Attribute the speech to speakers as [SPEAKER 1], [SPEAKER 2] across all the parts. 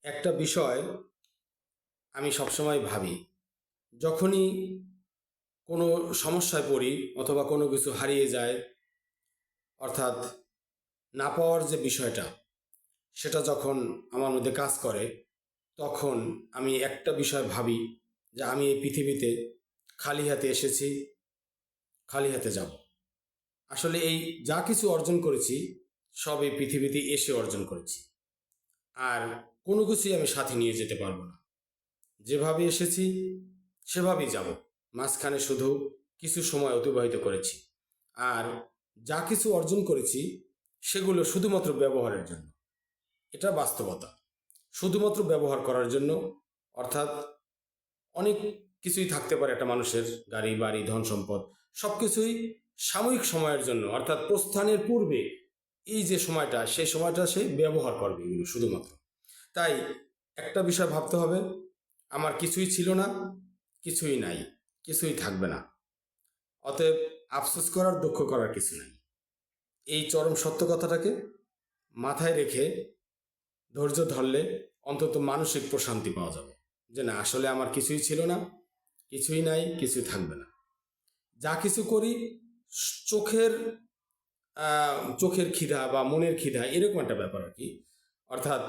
[SPEAKER 1] একটা বিষয় আমি সবসময় ভাবি, যখনই কোনো সমস্যায় পড়ি অথবা কোনো কিছু হারিয়ে যায়, অর্থাৎ না পাওয়ার যে বিষয়টা, সেটা যখন আমার মধ্যে কাজ করে, তখন আমি একটা বিষয় ভাবি যে আমি এই পৃথিবীতে খালি হাতে এসেছি, খালি হাতে যাব। আসলে এই যা কিছু অর্জন করেছি সব এই পৃথিবীতে এসে অর্জন করেছি, আর কোনো কিছুই আমি সাথে নিয়ে যেতে পারবো না। যেভাবে এসেছি সেভাবেই যাব, মাঝখানে শুধু কিছু সময় অতিবাহিত করেছি। আর যা কিছু অর্জন করেছি সেগুলো শুধুমাত্র ব্যবহারের জন্য, এটা বাস্তবতা। শুধুমাত্র ব্যবহার করার জন্য, অর্থাৎ অনেক কিছুই থাকতে পারে একটা মানুষের, গাড়ি বাড়ি ধন সম্পদ, সব কিছুই সাময়িক সময়ের জন্য, অর্থাৎ প্রস্থানের পূর্বে এই যে সময়টা, সেই সময়টা সে ব্যবহার করবে এগুলো শুধুমাত্র। তাই একটা বিষয় ভাবতে হবে, আমার কিছুই ছিল না, কিছুই নাই, কিছুই থাকবে না। অতএব আফসোস করার, দুঃখ করার কিছু নাই। এই চরম সত্য কথাটাকে মাথায় রেখে ধৈর্য ধরলে অন্তত মানসিক প্রশান্তি পাওয়া যাবে, যে না, আসলে আমার কিছুই ছিল না, কিছুই নাই, কিছুই থাকবে না। যা কিছু করি চোখের চোখের খিদা বা মনের খিদা, এরকম একটা ব্যাপার আর কি। অর্থাৎ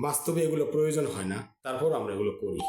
[SPEAKER 1] বাস্তবে এগুলো প্রয়োজন হয় না, তারপর আমরা এগুলো করি।